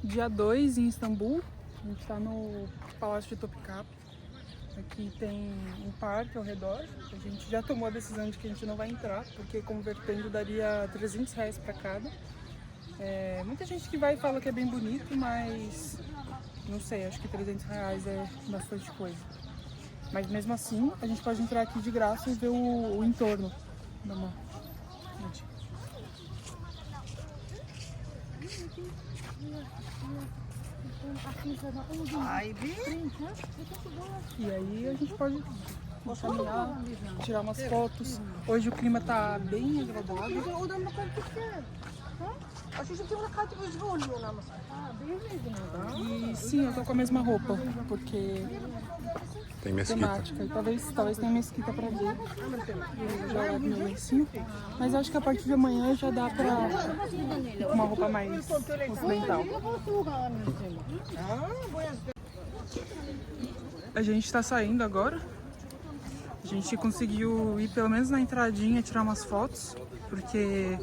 dia 2 em Istambul. A gente está no Palácio de Topkapı. Aqui tem um parque ao redor. A gente já tomou a decisão de que a gente não vai entrar, porque convertendo daria R$300 para cada. Muita gente que vai fala que é bem bonito, mas não sei, acho que R$300 é bastante coisa. Mas mesmo assim, a gente pode entrar aqui de graça e ver o entorno. Dá uma... E aí a gente pode caminhar, tirar umas fotos. Hoje o clima tá bem agradável. E sim, eu tô com a mesma roupa, porque tem mesquita. Temática. E talvez tenha mesquita pra ver. Eu já levo meu lencinho. Mas acho que a partir de amanhã já dá pra ir com uma roupa mais ocidental. A gente tá saindo agora. A gente conseguiu ir pelo menos na entradinha tirar umas fotos, porque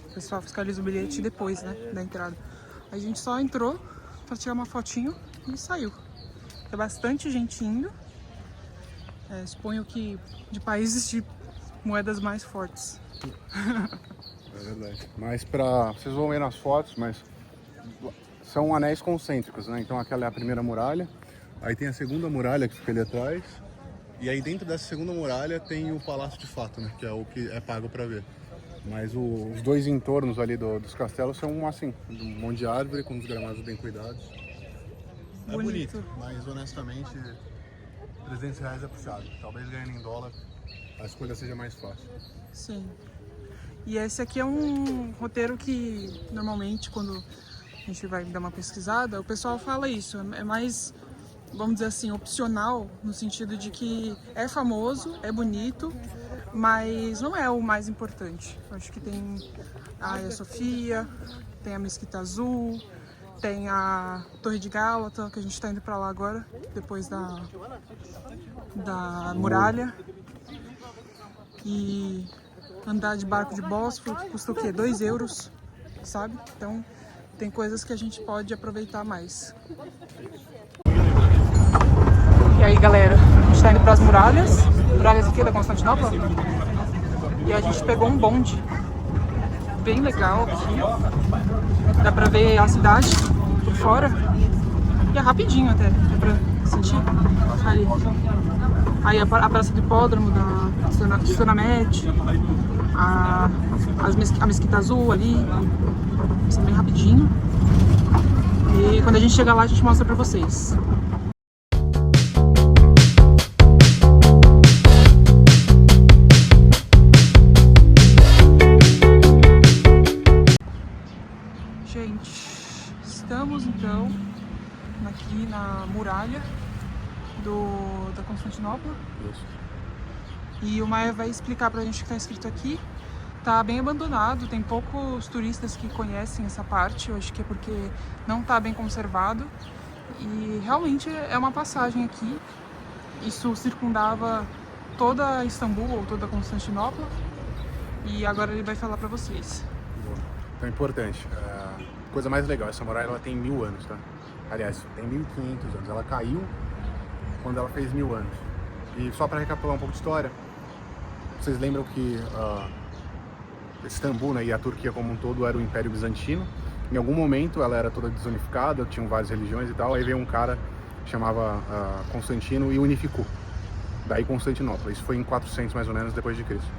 o pessoal fiscaliza o bilhete depois, né, da entrada. A gente só entrou pra tirar uma fotinho e saiu. Tem bastante gente indo. Suponho que de países de moedas mais fortes. É verdade. Mas vocês vão ver nas fotos, mas são anéis concêntricos, né? Então aquela é a primeira muralha. Aí tem a segunda muralha que fica ali atrás. E aí dentro dessa segunda muralha tem o Palácio de Fato, né? Que é o que é pago para ver. Mas os dois entornos ali dos castelos são assim, um monte de árvore com os gramados bem cuidados. É bonito, mas honestamente R$300 é puxado. Talvez ganhando em dólar a escolha seja mais fácil. Sim. E esse aqui é um roteiro que normalmente quando a gente vai dar uma pesquisada, o pessoal fala isso. É mais, vamos dizer assim, opcional, no sentido de que é famoso, é bonito, mas não é o mais importante. Acho que tem a Hagia Sofia, tem a Mesquita Azul, tem a Torre de Gálata, que a gente está indo para lá agora, depois da muralha. E andar de barco de Bósforo, que custa o quê? 2 euros, sabe? Então tem coisas que a gente pode aproveitar mais. E aí, galera, a gente tá indo pras muralhas aqui da Constantinopla. E a gente pegou um bonde bem legal aqui. Dá pra ver a cidade por fora. E é rapidinho até, dá pra sentir ali. Aí a praça do hipódromo da Sultanahmet, a Mesquita Azul ali. Isso é bem rapidinho. E quando a gente chegar lá, a gente mostra pra vocês. Gente, estamos então aqui na muralha da Constantinopla. Isso. E o Maia vai explicar pra gente o que tá escrito aqui. Tá bem abandonado, tem poucos turistas que conhecem essa parte, eu acho que é porque não tá bem conservado. E realmente é uma passagem aqui. Isso circundava toda Istambul ou toda Constantinopla. E agora ele vai falar pra vocês. Então é importante. Coisa mais legal, essa muralha ela tem 1000 anos, tá? Aliás, tem 1500 anos. Ela caiu quando ela fez 1000 anos. E só para recapitular um pouco de história, vocês lembram que Istambul, né, e a Turquia como um todo era o Império Bizantino. Em algum momento ela era toda desunificada, tinham várias religiões e tal. Aí veio um cara que chamava Constantino e unificou. Daí Constantinopla. Isso foi em 400 mais ou menos depois de Cristo.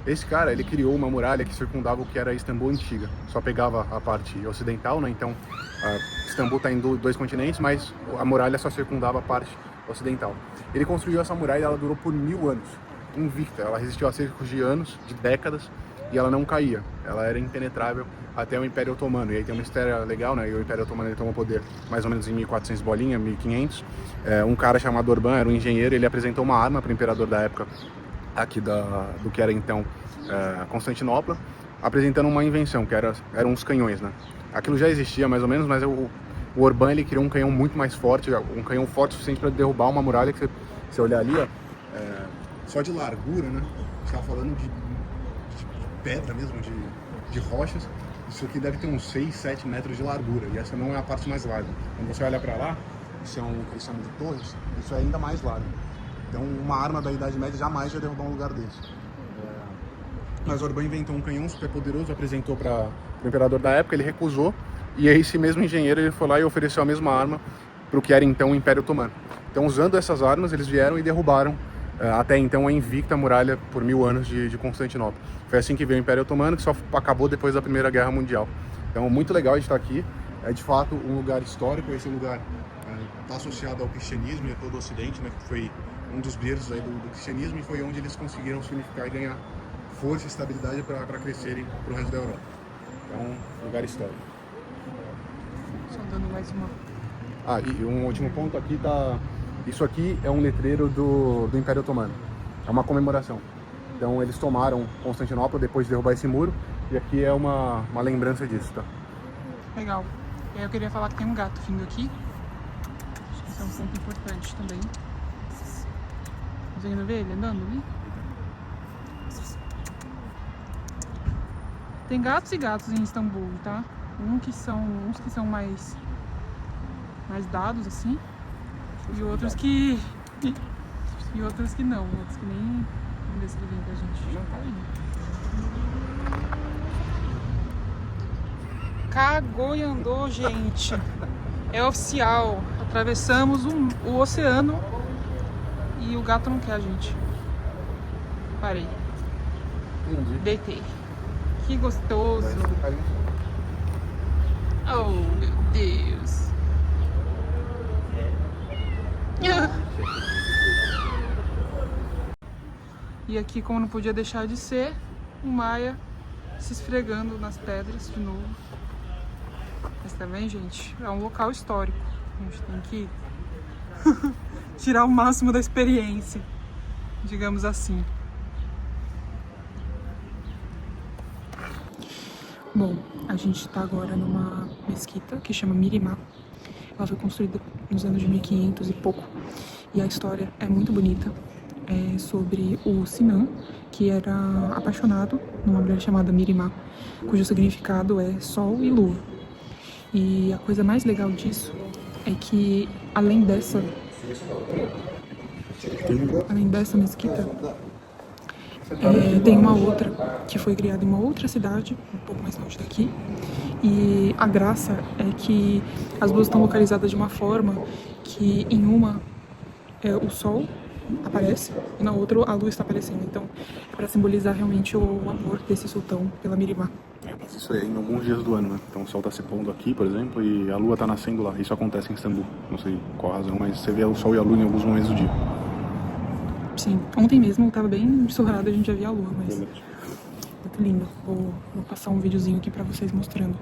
Esse cara, ele criou uma muralha que circundava o que era Istambul antiga. Só pegava a parte ocidental, né? Então, Istambul está em 2 continentes, mas a muralha só circundava a parte ocidental. Ele construiu essa muralha e ela durou por 1000 anos, invicta. Ela resistiu a cercos de anos, de décadas, e ela não caía. Ela era impenetrável até o Império Otomano. E aí tem uma história legal, né? E o Império Otomano ele tomou poder mais ou menos em 1400 bolinha, 1500. Um cara chamado Orban era um engenheiro, ele apresentou uma arma para o imperador da época, aqui do que era então Constantinopla, apresentando uma invenção, que eram os canhões, né? Aquilo já existia mais ou menos, mas o Orban ele criou um canhão muito mais forte, um canhão forte o suficiente para derrubar uma muralha que você olhar ali, ó, só de largura, né? A gente estava falando de pedra mesmo, de rochas, Isso aqui deve ter uns 6, 7 metros de largura, e essa não é a parte mais larga. Quando você olha para lá, isso é um que eles chamam de torres, isso é ainda mais largo. Então uma arma da Idade Média jamais ia derrubar um lugar desse. Mas Orbán inventou um canhão super poderoso, apresentou para o imperador da época, ele recusou, e aí esse mesmo engenheiro ele foi lá e ofereceu a mesma arma para o que era então o Império Otomano. Então, usando essas armas, eles vieram e derrubaram até então a invicta muralha por 1000 anos de Constantinopla. Foi assim que veio o Império Otomano, que só acabou depois da Primeira Guerra Mundial. Então, muito legal a gente estar aqui. É de fato um lugar histórico. Esse lugar está associado ao cristianismo e a todo o Ocidente, né, que foi um dos berços aí do cristianismo, e foi onde eles conseguiram se unificar e ganhar força e estabilidade para crescerem para o resto da Europa. Então, lugar histórico. Só dando mais uma. Ah, e um último ponto aqui tá... Isso aqui é um letreiro do Império Otomano. É uma comemoração. Então eles tomaram Constantinopla depois de derrubar esse muro, e aqui é uma lembrança disso, tá? Legal. E aí eu queria falar que tem um gato vindo aqui. Acho que isso é um ponto importante também. Conseguindo ver ele andando ali? Tem gatos e gatos em Istambul, tá? Uns que são mais dados, assim. E outros que... E outros que não. Outros que nem... Vamos ver se ele vem pra gente. Já tá indo. Cagou e andou, gente. É oficial. Atravessamos o oceano e o gato não quer a gente. Parei. Entendi. Deitei. Que gostoso. Oh, meu Deus. E aqui, como não podia deixar de ser, o Maia se esfregando nas pedras de novo. Mas também, gente, é um local histórico. A gente tem que tirar o máximo da experiência, digamos assim. Bom, a gente tá agora numa mesquita que chama Mirimá. Ela foi construída nos anos de 1500 e pouco. E a história é muito bonita. É sobre o Sinan, que era apaixonado numa mulher chamada Mirimá, cujo significado é sol e lua. E a coisa mais legal disso é que, além dessa mesquita, tem uma outra que foi criada em uma outra cidade, um pouco mais longe daqui. E a graça é que as duas estão localizadas de uma forma que em uma o sol aparece e na outra a lua está aparecendo. Então é para simbolizar realmente o amor desse sultão pela Mirimá. Mas isso é em alguns dias do ano, né? Então o sol está se pondo aqui, por exemplo, e a lua está nascendo lá. Isso acontece em Istambul. Não sei qual a razão, mas você vê o sol e a lua em alguns momentos do dia. Sim, ontem mesmo estava bem ensolarado, a gente já via a lua, mas muito lindo. Vou passar um videozinho aqui para vocês mostrando.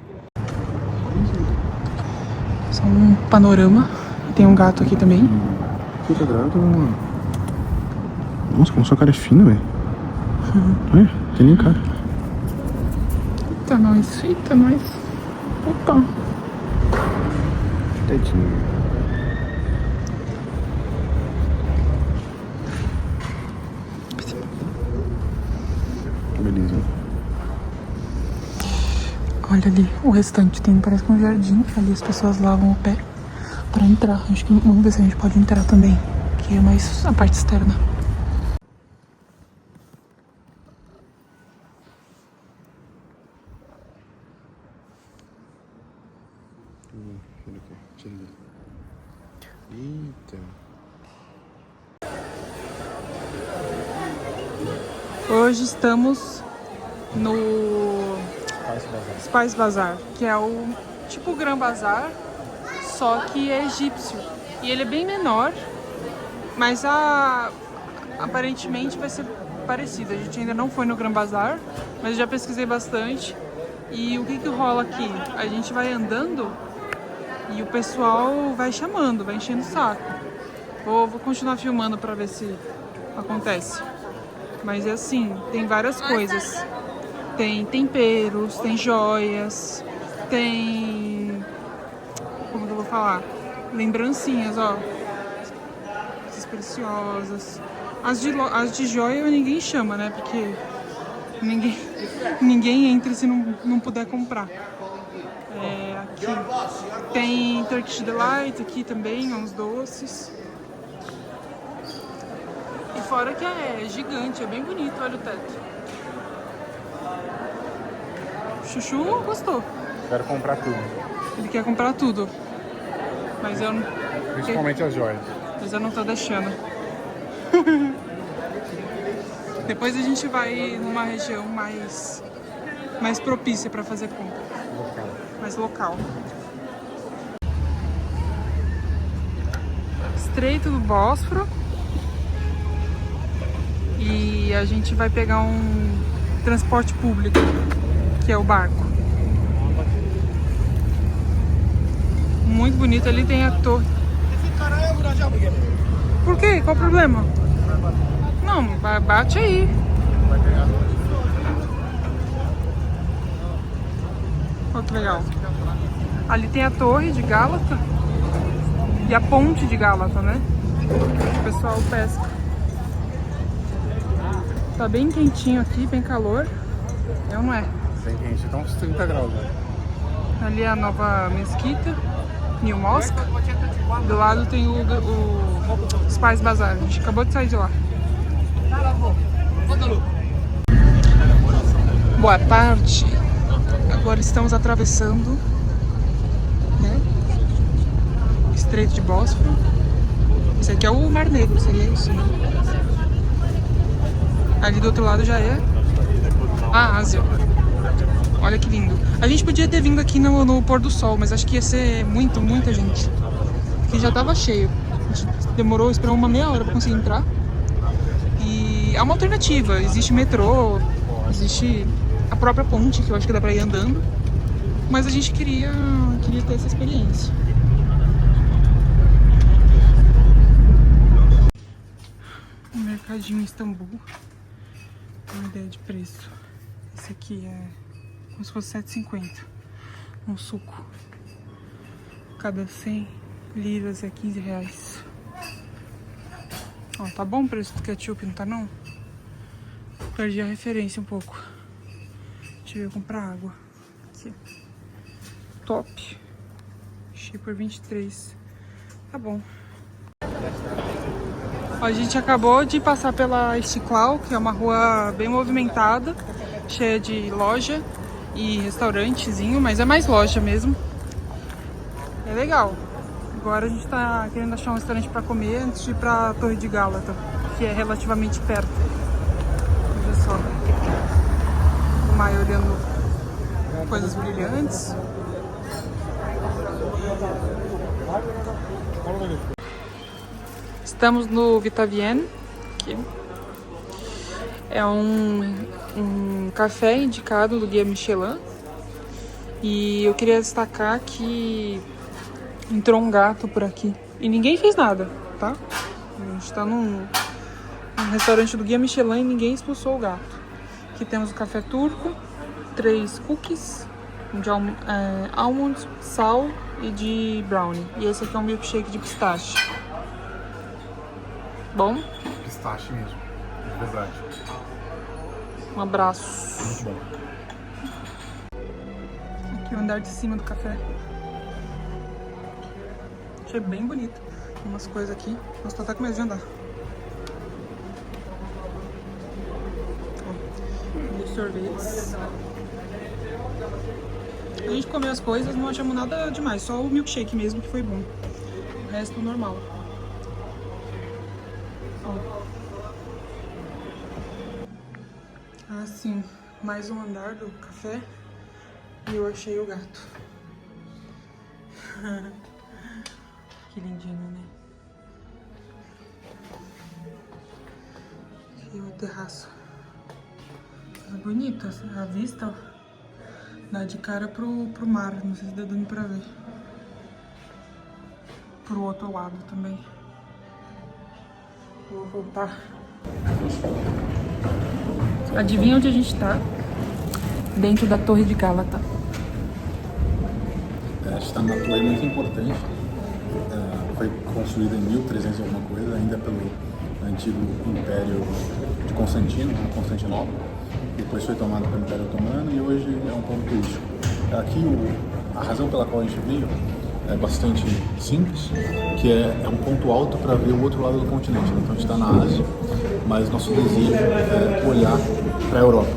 Só um panorama. Tem um gato aqui também. Fica gato, mano. Nossa, como sua cara é fina, velho. Olha, tem nem cara. Eita, nós. Eita, nós. Opa. Tadinho. Beleza. Olha ali, o restante tem, parece que um jardim. Ali as pessoas lavam o pé pra entrar. Acho que vamos ver se a gente pode entrar também, que é mais a parte externa. Eita. Hoje estamos no Spice Bazaar, que é o tipo Gran Bazar, só que é egípcio. E ele é bem menor, mas aparentemente vai ser parecido. A gente ainda não foi no Gran Bazar, mas eu já pesquisei bastante. E o que rola aqui? A gente vai andando e o pessoal vai chamando, vai enchendo o saco. Vou continuar filmando pra ver se acontece. Mas é assim, tem várias coisas. Tem temperos, tem joias, tem... Como que eu vou falar? Lembrancinhas, ó. Essas preciosas. As de joia ninguém chama, né? Porque Ninguém entra se não puder comprar. Aqui tem Turkish Delight aqui também, uns doces. E fora que é gigante, é bem bonito, olha o teto. Chuchu gostou. Quero comprar tudo. Ele quer comprar tudo. Mas eu não... Principalmente as joias. Mas eu não tô deixando. Depois a gente vai numa região mais propícia para fazer compra. Local. Mais local. Estreito do Bósforo. E a gente vai pegar um transporte público, que é o barco. Muito bonito. Ali tem a torre. Por quê? Qual o problema? Não, bate aí. Olha que legal. Ali tem a torre de Gálata e a ponte de Gálata, né? O pessoal pesca. Tá bem quentinho aqui, bem calor. É ou não é? Bem quente, então uns 30 graus, né? Ali é a nova mesquita, New Mosque. Do lado tem o Spice Bazaar. A gente acabou de sair de lá. Boa tarde. Agora estamos atravessando, né, o Estreito de Bósforo. Esse aqui é o Mar Negro, seria isso, né? Ali do outro lado já é a Ásia. Olha que lindo. A gente podia ter vindo aqui no pôr do sol, mas acho que ia ser muita gente. Aqui já tava cheio. A gente demorou, esperou uma meia hora para conseguir entrar. E é uma alternativa. Existe metrô, existe a própria ponte, que eu acho que dá pra ir andando. Mas a gente queria ter essa experiência. O mercadinho em Istambul. Uma ideia de preço. Esse aqui é como se fosse 7,50. Um suco. Cada 100 liras é 15 reais. Ó, tá bom o preço do ketchup, não tá não? Perdi a referência um pouco. Deixa eu comprar água. Aqui. Top. Achei por 23. Tá bom. Ó, a gente acabou de passar pela Istiklal, que é uma rua bem movimentada, cheia de loja e restaurantezinho, mas é mais loja mesmo. É legal. Agora a gente tá querendo achar um restaurante pra comer antes de ir pra Torre de Gálata, que é relativamente perto. Olha só. O Maia olhando coisas brilhantes. Estamos no Vitavienne, que é um café indicado do Guia Michelin. E eu queria destacar que entrou um gato por aqui e ninguém fez nada, tá? A gente tá num restaurante do Guia Michelin e ninguém expulsou o gato. Aqui temos o café turco, 3 cookies, de almond, sal e de brownie. E esse aqui é um milkshake de pistache. Bom? Pistache mesmo, de verdade. Um abraço. Muito bom. Aqui o andar de cima do café. Achei bem bonito. Umas coisas aqui. Nossa, tô até com medo de andar. Os sorvetes. A gente comeu as coisas, não achamos nada demais. Só o milkshake mesmo que foi bom. O resto normal. Assim, mais um andar do café. E eu achei o gato. Que lindinho, né? Aqui o terraço. Coisa bonita, a vista, ó. Dá de cara pro mar, não sei se dá dando pra ver. Pro outro lado também. Vou voltar. Adivinha onde a gente tá? Dentro da Torre de Gálata. A gente está numa torre muito importante. Foi construída em 1300 e alguma coisa, ainda pelo antigo Império de Constantino, Constantinopla. E depois foi tomado pelo Império Otomano e hoje é um ponto turístico. Aqui a razão pela qual a gente veio é bastante simples, que é um ponto alto para ver o outro lado do continente. Então a gente está na Ásia, mas nosso desejo é olhar para a Europa.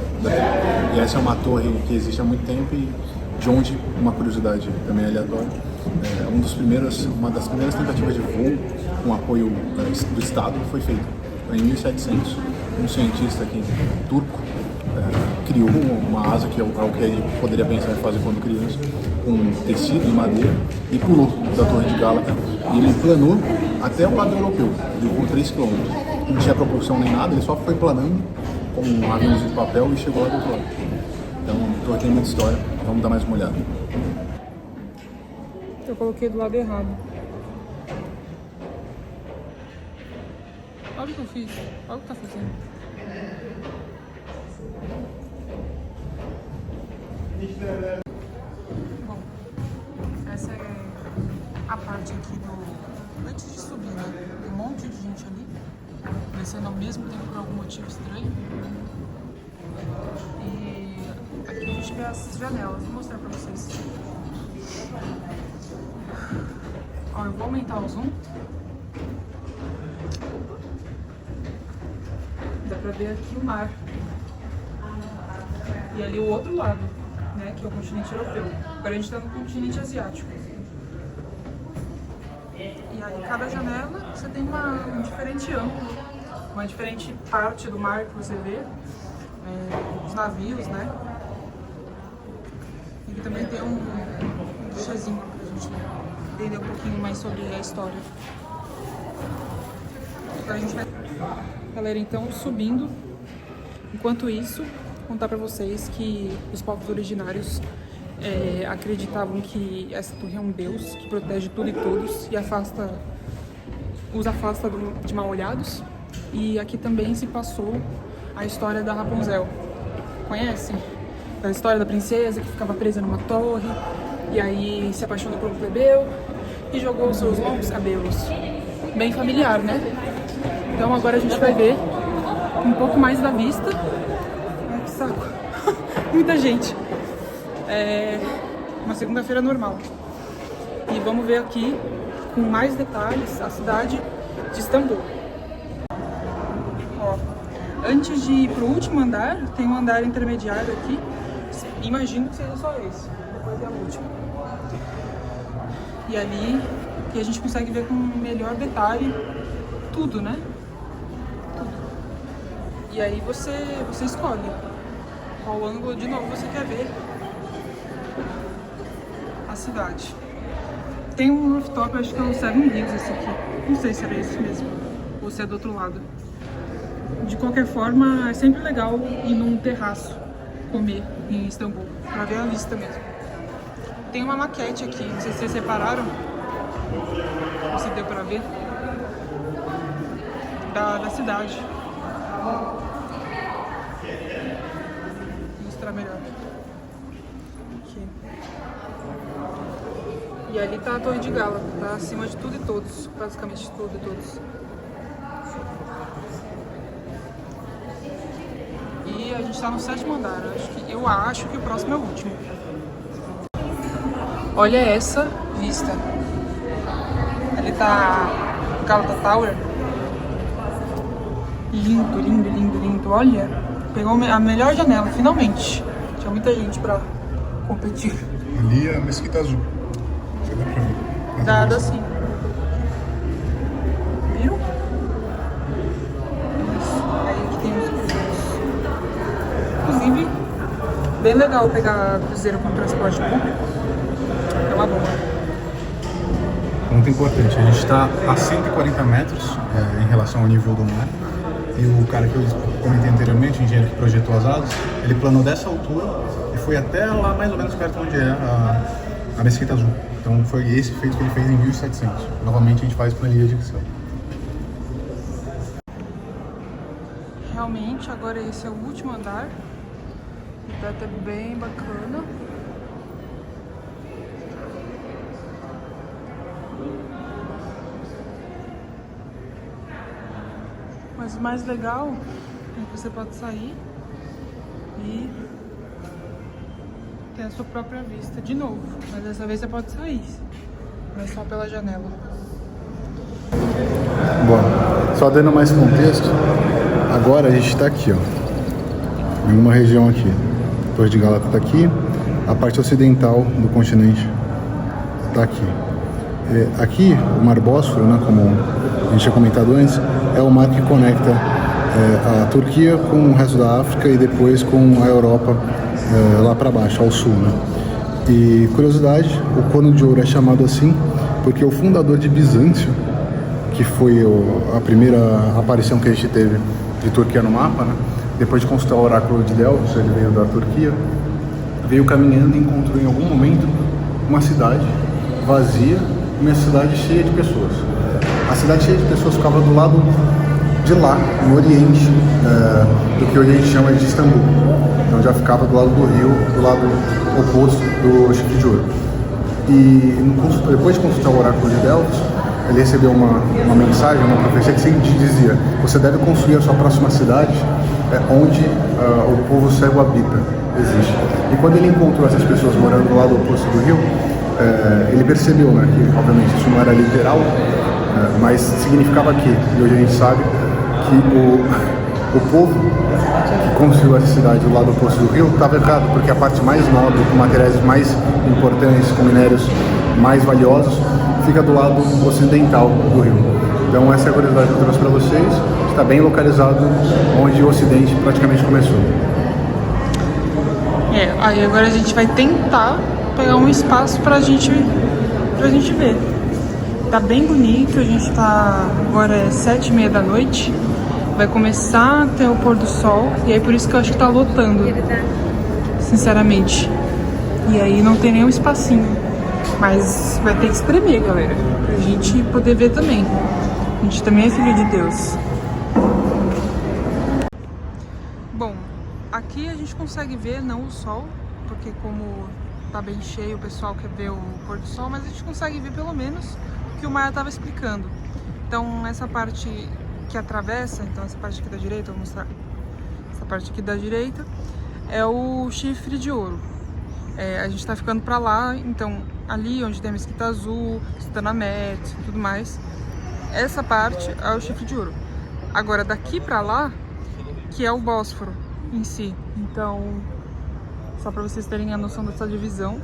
E essa é uma torre que existe há muito tempo e de onde, uma curiosidade também aleatória, uma das primeiras tentativas de voo com apoio do Estado foi feita. Em 1700, um cientista aqui turco criou uma asa, que é algo que ele poderia pensar em fazer quando criança, com tecido e madeira, e pulou da Torre de Gálata. E ele planou até o lado europeu, ele voou 3 km. Não tinha propulsão nem nada, ele só foi planando com um aviãozinho de papel e chegou lá do outro lado. Então, a torre tem muita história, vamos dar mais uma olhada. Eu coloquei do lado errado. Olha o que eu fiz, olha o que tá fazendo. Bom, essa é a parte aqui do... Antes de subir, né? Tem um monte de gente ali, descendo ao mesmo tempo por algum motivo estranho. E aqui a gente vê as janelas, vou mostrar pra vocês. Ó, eu vou aumentar o zoom. Dá pra ver aqui o mar. E ali o outro lado, né, que é o continente europeu. Agora a gente tá no continente asiático. E aí cada janela você tem um diferente ângulo, uma diferente parte do mar que você vê. Os navios, né? E aqui também tem um guichezinho pra gente entender um pouquinho mais sobre a história. Agora a gente vai... Galera, então subindo. Enquanto isso, contar pra vocês que os povos originários acreditavam que essa torre é um deus que protege tudo e todos e os afasta de mal-olhados. E aqui também se passou a história da Rapunzel. Conhecem? A história da princesa que ficava presa numa torre e aí se apaixonou por um plebeu e jogou os seus longos cabelos. Bem familiar, né? Então agora a gente vai ver um pouco mais da vista. Ai, que saco. Muita gente. É uma segunda-feira normal. E vamos ver aqui com mais detalhes a cidade de Istambul. Ó, antes de ir pro último andar, tem um andar intermediário aqui. Imagino que seja só esse. Depois é o último. E ali que a gente consegue ver com melhor detalhe tudo, né? Tudo. E aí você escolhe qual ângulo de novo você quer ver a cidade. Tem um rooftop, acho que é o Seven Hills esse aqui. Não sei se era esse mesmo, ou se é do outro lado. De qualquer forma, é sempre legal ir num terraço comer em Istambul, pra ver a vista mesmo. Tem uma maquete aqui, não sei se vocês repararam, ou se deu pra ver, da cidade. Vou mostrar melhor. Aqui. E ali tá a Torre de Gálata, tá acima de tudo e todos, basicamente de tudo e todos. E a gente tá no 7º andar, eu acho que o próximo é o último. Olha essa vista. Ali tá Galata Tower. Lindo, lindo, lindo, lindo. Olha, pegou a melhor janela, finalmente. Tinha muita gente pra competir. Ali é a Mesquita Azul. Você dá pra ver? Dá sim. Viram? Aí aqui tem os cruzeiros. Inclusive, bem legal pegar cruzeiro com transporte público. É uma boa. Muito importante, a gente está a 140 metros em relação ao nível do mar. E o cara que eu comentei anteriormente, o engenheiro que projetou as asas, ele planou dessa altura e foi até lá mais ou menos perto onde é a Mesquita Azul. Então foi esse feito que ele fez em 1700. Novamente a gente faz planilha de Excel. Realmente, agora esse é o último andar. E tá até bem bacana. Mas o mais legal é que você pode sair aí tem a sua própria vista de novo, mas dessa vez você pode sair, mas só pela janela. Bom, só dando mais contexto, agora a gente está aqui, ó, em uma região aqui. A Torre de Gálata está aqui, a parte ocidental do continente está aqui. Aqui, o Mar Bósforo, né, como a gente tinha comentado antes, é o mar que conecta a Turquia com o resto da África e depois com a Europa lá para baixo, ao sul, né? E curiosidade, o Corno de Ouro é chamado assim porque o fundador de Bizâncio, que foi a primeira aparição que a gente teve de Turquia no mapa, né? Depois de consultar o oráculo de Delfos, ele veio da Turquia, veio caminhando e encontrou em algum momento uma cidade vazia, uma cidade cheia de pessoas. A cidade cheia de pessoas ficava do lado de lá, no oriente, do que hoje a gente chama de Istambul. Então já ficava do lado do rio, do lado oposto do Chifre de Ouro. E depois de consultar o oráculo de Delfos, ele recebeu uma mensagem, uma profecia que sempre dizia: você deve construir a sua próxima cidade onde o povo cego habita, existe. E quando ele encontrou essas pessoas morando do lado oposto do rio, ele percebeu, né, que obviamente isso não era literal, mas significava que, e hoje a gente sabe, que o povo que construiu essa cidade do lado oposto do rio estava errado, porque a parte mais nobre, com materiais mais importantes, com minérios mais valiosos, fica do lado ocidental do rio. Então essa é a curiosidade que eu trouxe para vocês. Está bem localizado onde o Ocidente praticamente começou. Aí agora a gente vai tentar pegar um espaço pra gente ver. Tá bem bonito, a gente tá... Agora é 7h30 da noite. Vai começar a ter o pôr do sol. E aí por isso que eu acho que tá lotando, sinceramente. E aí não tem nenhum espacinho. Mas vai ter que espremer, galera, pra gente poder ver também. A gente também é filho de Deus. Bom, aqui a gente consegue ver não o sol, porque como tá bem cheio, o pessoal quer ver o pôr do sol, mas a gente consegue ver pelo menos o que o Maia tava explicando. Então essa parte que atravessa, então essa parte aqui da direita, vou mostrar. Essa parte aqui da direita é o Chifre de Ouro. A gente tá ficando pra lá, então ali onde tem a Mesquita Azul, Sultanahmet e tudo mais, essa parte é o Chifre de Ouro. Agora daqui pra lá, que é o Bósforo em si. Então, só pra vocês terem a noção dessa divisão.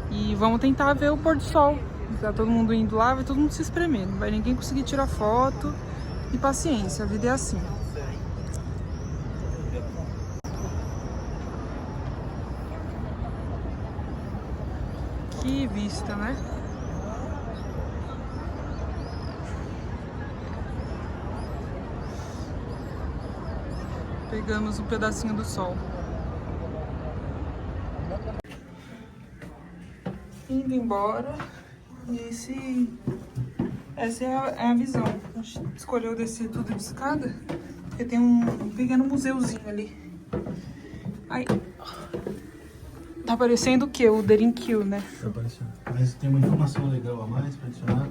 E vamos tentar ver o pôr do sol. Tá todo mundo indo lá, vai todo mundo se espremer. Não vai ninguém conseguir tirar foto. E paciência, a vida é assim. Que vista, né? Pegamos um pedacinho do sol. Indo embora. E essa é a visão. A gente escolheu descer tudo de escada, porque tem um pequeno museuzinho ali. Ai. Tá parecendo o quê? O Derinkill, né? Tá parecendo. Mas tem uma informação legal a mais para adicionar.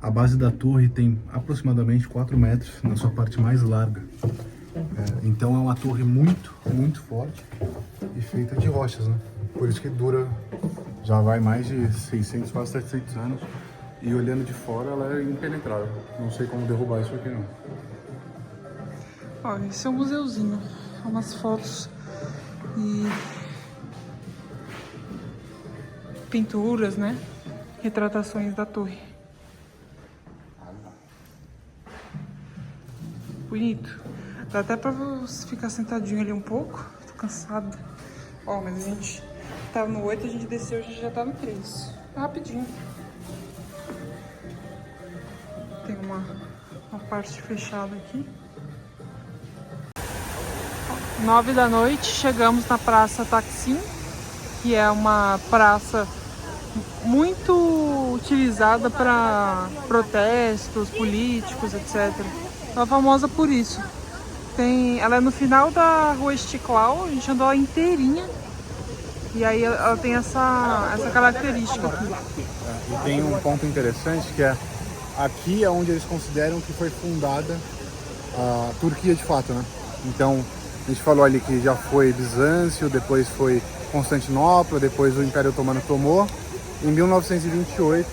A base da torre tem aproximadamente 4 metros na sua parte mais larga. Então é uma torre muito, muito forte e feita de rochas, né? Por isso que dura, já vai mais de 600, quase 700 anos. E olhando de fora ela é impenetrável. Não sei como derrubar isso aqui não. Olha, esse é um museuzinho. Umas fotos e pinturas, né? Retratações da torre. Bonito. Dá até pra você ficar sentadinho ali um pouco. Tô cansada. Ó, mas a gente tava no 8, a gente desceu, a gente já tá no 3. Rapidinho. Tem uma parte fechada aqui. 9 da noite, chegamos na Praça Taksim, que é uma praça muito utilizada para protestos políticos, etc. Ela é famosa por isso. Ela é no final da Rua Istiklal, a gente andou ela inteirinha. E aí ela tem essa característica aqui. E tem um ponto interessante que é aqui é onde eles consideram que foi fundada a Turquia de fato, né? Então A gente falou ali que já foi Bizâncio, depois foi Constantinopla, depois o Império Otomano tomou. Em 1928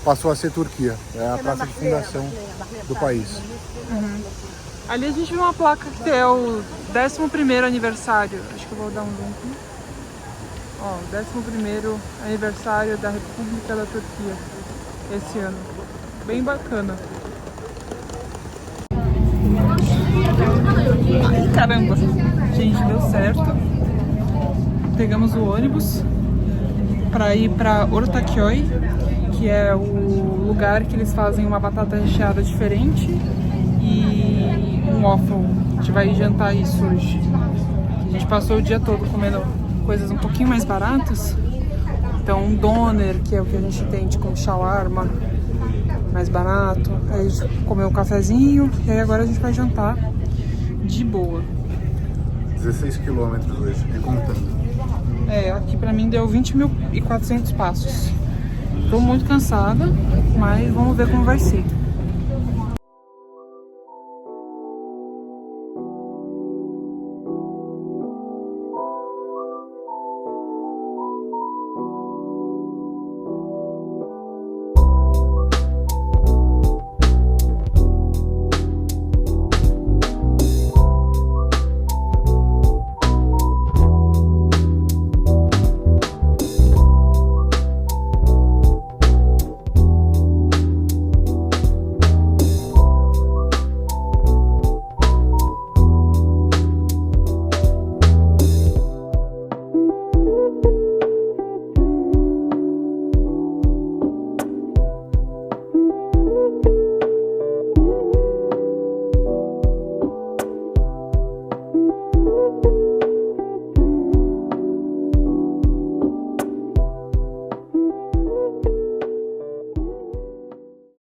passou a ser Turquia, é a praça de fundação do país. Ali a gente viu uma placa que é o 11º aniversário. Acho que eu vou dar um zoom aqui. Ó, 11º aniversário da República da Turquia esse ano. Bem bacana. Ai, caramba! Gente, deu certo. Pegamos o ônibus para ir para Ortaköy, que é o lugar que eles fazem uma batata recheada diferente e um waffle. A gente vai jantar isso hoje. A gente passou o dia todo comendo coisas um pouquinho mais baratas. Então um doner, que é o que a gente tem de como shawarma, mais barato. Aí a gente comeu um cafezinho e aí agora a gente vai jantar de boa. 16 quilômetros hoje, e contando. Aqui pra mim deu 20.400 passos. Tô muito cansada, mas vamos ver como vai ser.